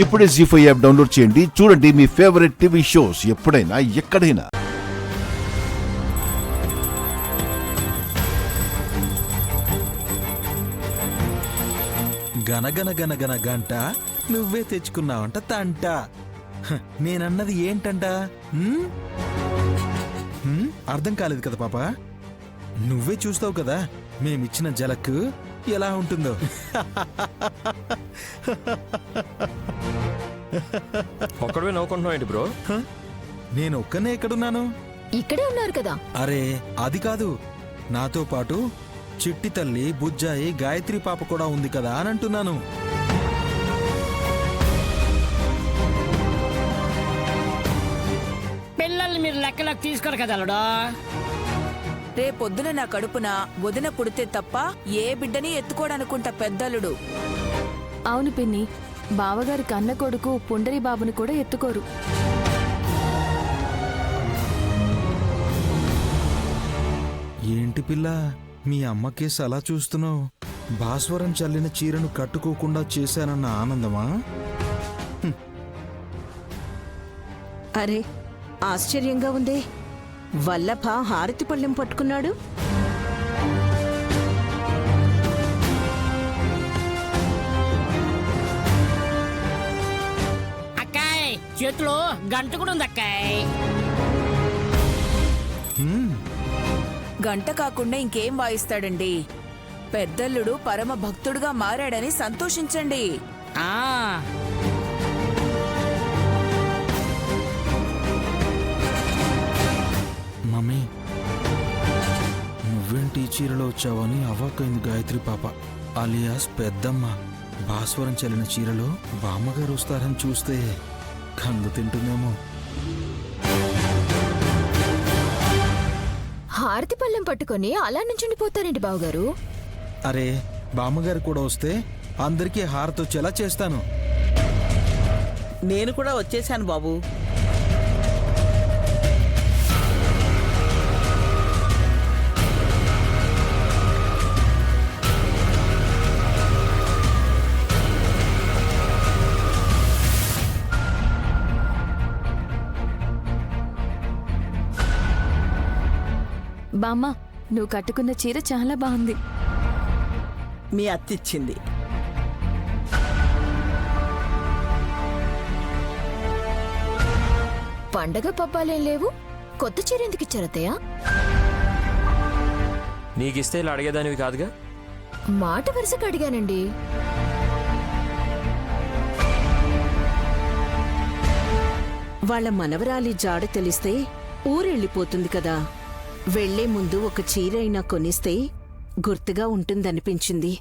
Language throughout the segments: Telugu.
ఇప్పుడే జీ5 యాప్ డౌన్లోడ్ చేయండి. చూడండి మీ ఫేవరెట్ టీవీ షోస్ ఎప్పుడైనా ఎక్కడైనా. గనగన గనగన గంట నువ్వే తెచ్చుకున్నావంట తంట. నేనన్నది ఏంటంట? అర్థం కాలేదు కదా పాప? నువ్వే చూస్తావు కదా మేమిచ్చిన జలక్ ఎలా ఉంటుందో. ఒక్కడే నవ్వుకుంటున్నావు ఏంటి బ్రో? నేను ఒక్కనే ఎక్కడున్నాను? ఇక్కడే ఉన్నారు కదా. అరే అది కాదు, నాతో పాటు చిట్టి తల్లి, బుజ్జాయి, గాయత్రి పాప కూడా ఉంది కదా అని అంటున్నాను. పిల్లల్ని మీరు లెక్కలోకి తీసుకోరు కదా అల్లుడా. రేపొద్దున నా కడుపున వదిన పుడితే తప్ప ఏ బిడ్డని ఎత్తుకోడనుకుంటా పెద్దలుడు. అవును పిన్ని, బావగారి కన్న కొడుకు పుండరి బాబుని కూడా ఎత్తుకోరు. ఏంటి పిల్ల, మీ అమ్మకేసి అలా చూస్తున్నావు? భాస్వరం చల్లిన చీరను కట్టుకోకుండా చేశానన్న ఆనందమా? అరే ఆశ్చర్యంగా ఉందే, వల్లభ హారతి పళ్ళెం పట్టుకున్నాడు. అక్కాయ్ చేతిలో గంట కూడా ఉంది అక్కాయ్. గంట కాకుండా ఇంకేం వాయిస్తాడండి? పెద్దల్లుడు పరమ భక్తుడుగా మారాడని సంతోషించండి. ఆ మమ్మీ, నువ్వేంటి చీరలో వచ్చావని అవాకైంది గాయత్రి పాప, అలియాస్ పెద్దమ్మ. భాస్వరం చల్లిన చీరలో బామ్మగారు వస్తారని చూస్తే కంగు తింటుందేమో. హారతి పళ్ళెం పట్టుకొని అలా నుంచుండిపోతారేంటి బావగారు? అరే బామ్మగారు కూడా వస్తే అందరికీ హారతి వచ్చేలా చేస్తాను. నేను కూడా వచ్చేసాను బాబు. బామ్మ, నువ్వు కట్టుకున్న చీర చాలా బాగుంది. మీ అత్తిచ్చింది. పండగ పబ్బాలేం లేవు, కొత్త చీర ఎందుకు ఇచ్చారతయ్య? నీకిస్తే ఇలా అడిగేదానివి కాదుగా. మాట వరుసకు అడిగానండి. వాళ్ళ మనవరాలి జాడ తెలిస్తే ఊరెళ్ళిపోతుంది కదా. వెళ్లే ముందు ఒక చీర అయినా కొనిస్తే గుర్తుగా ఉంటుందనిపించింది.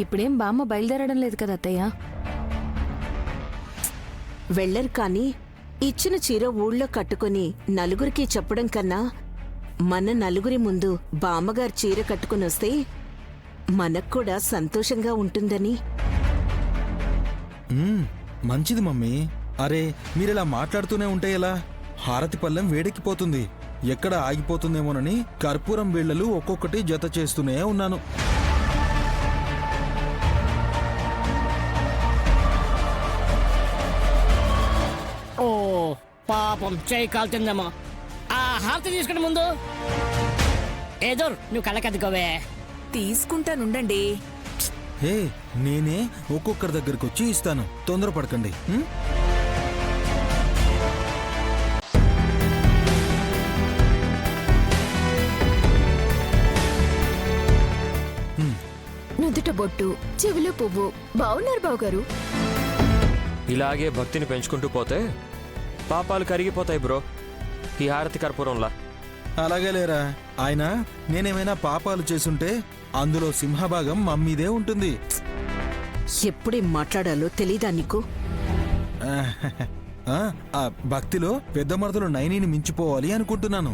ఇప్పుడేం బామ్మ బయలుదేరడం లేదు కదా అత్తయ్య? వెళ్లరు కాని ఇచ్చిన చీర ఊళ్ళో కట్టుకుని నలుగురికి చెప్పడం కన్నా మన నలుగురి ముందు బామ్మగారు చీర కట్టుకుని వస్తే మనక్కూడా సంతోషంగా ఉంటుందని. మంచిది మమ్మీ. అరే మీరిలా మాట్లాడుతూనే ఉంటే ఎలా? హారతి పళ్ళెం వేడెక్కిపోతుంది, ఎక్కడ ఆగిపోతుందేమోనని కర్పూరం బిళ్ళలు ఒక్కొక్కటి జత చేస్తూనే ఉన్నాను. ఓ పాపం చేయి కాలుతుందేమో. ఆ హారతి తీసుకుని ముందు ఏదో నువ్వు కళ్ళకద్దుకోవే. తీసుకుంటానుండండి. హే, నేనే ఒక్కొక్కరి దగ్గరకు వచ్చి ఇస్తాను, తొందరపడకండి. నుదుట బొట్టు, చెవిలో పువ్వు, బాగున్నారు బావగారు. ఇలాగే భక్తిని పెంచుకుంటూ పోతే పాపాలు కరిగిపోతాయి బ్రో, ఈ హారతి కర్పూరంలా. అలాగే లేరా, ఆయన నేనేమైనా పాపాలు చేసుంటే అందులో సింహభాగం మమ్మీదే ఉంటుంది. ఎప్పుడేం మాట్లాడాలో తెలీదా నీకు? ఆ భక్తిలో పెద్ద మరదలు నైనీని మించిపోవాలి అనుకుంటున్నాను.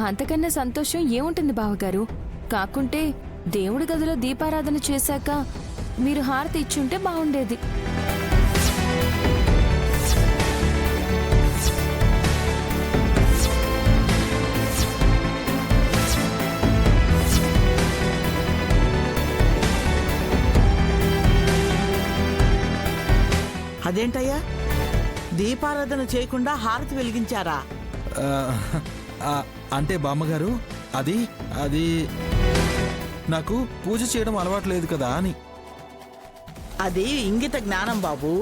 అంతకన్నా సంతోషం ఏముంటుంది బావగారు? కాకుంటే దేవుడి గదిలో దీపారాధన చేశాక మీరు హారతి ఇచ్చుంటే బాగుండేది. అదేంటయ్యా దీపారాధన చేయకుండా హారతి వెలిగించారా? ఆ, ఆ, అంటే బామ్మగారు అది అది నాకు పూజ చేయడం అలవాటు లేదు కదా అని. అది ఇంగిత జ్ఞానం బాబు.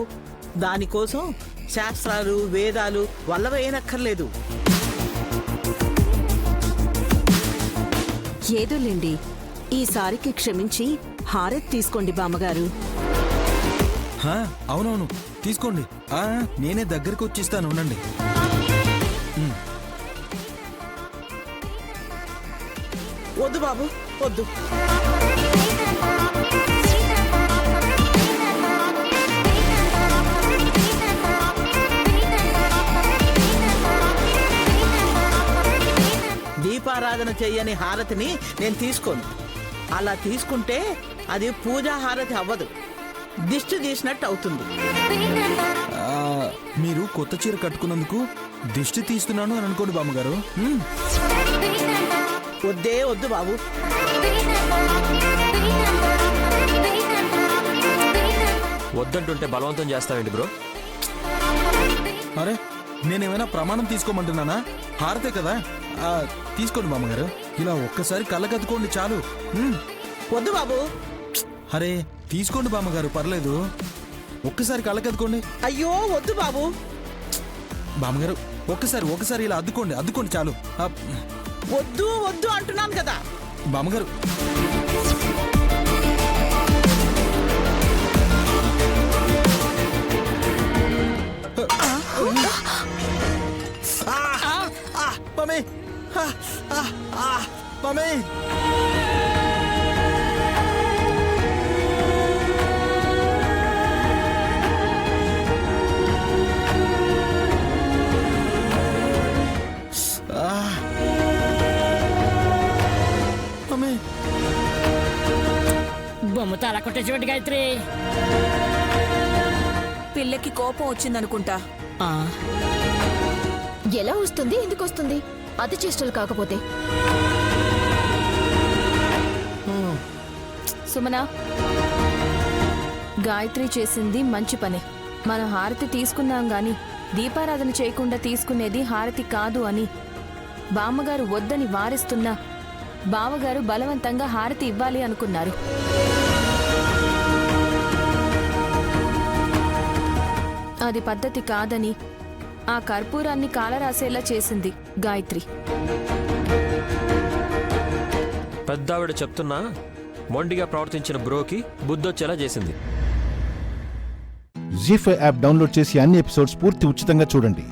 దానికోసం శాస్త్రాలు వేదాలు వల్లవేయనక్కర్లేదు. ఏదోలేండి, ఈసారికి క్షమించి హారతి తీసుకోండి బామ్మగారు. హా, అవునవును తీసుకోండి. నేనే దగ్గరికి వచ్చిస్తాను ఉండండి. వద్దు బాబు వద్దు. దీపారాధన చెయ్యని హారతిని నేను తీసుకోను. అలా తీసుకుంటే అది పూజా హారతి అవ్వదు, దిష్టి తీసినట్టు అవుతుంది. ఆ, మీరు కొత్త చీర కట్టుకున్నందుకు దిష్టి తీస్తున్నాను అని అనుకోండి బామ్మగారు. వద్దే వద్దు బాబు. వద్దంటుంటే బలవంతం చేస్తావేంటి బ్రో? అరే నేనేమైనా ప్రమాణం తీసుకోమంటున్నానా? హారతే కదా. తీసుకోండి బామ్మగారు. ఇలా ఒక్కసారి కళ్ళకద్దుకోండి చాలు. వద్దు బాబు. అరే తీసుకోండి బామ్మగారు, పర్లేదు. ఒక్కసారి కళ్ళకద్దుకోండి. అయ్యో వద్దు బాబు. బామ్మగారు ఒకసారి ఇలా అద్దుకోండి చాలు. వద్దు వద్దు అంటున్నాను కదా. బామ్మగారు మమ్మీ, మమ్మీ. బొమ్మతో అలా కొట్టే చూడు గాయత్రి. పిల్లకి కోపం వచ్చిందనుకుంటా. ఆ, ఎలా వస్తుంది? ఎందుకు వస్తుంది? అతి చేష్టలు కాకపోతే. సుమనా, గాయత్రి చేసింది మంచి పనే. మనం హారతి తీసుకున్నాం గాని దీపారాధన చేయకుండా తీసుకునేది హారతి కాదు అని బామ్మగారు వద్దని వారిస్తున్నా బావగారు బలవంతంగా హారతి ఇవ్వాలి అనుకున్నారు. అది పద్ధతి కాదని ఆ కర్పూరాన్ని కాలరాసేలా చేసింది గాయత్రి. పెద్దావిడ చెప్తున్నా మొండిగా ప్రవర్తించిన బ్రోకి బుద్ధొచ్చేలా చేసింది. జీ5 యాప్ డౌన్లోడ్ చేసి అన్ని ఎపిసోడ్స్ పూర్తి ఉచితంగా చూడండి.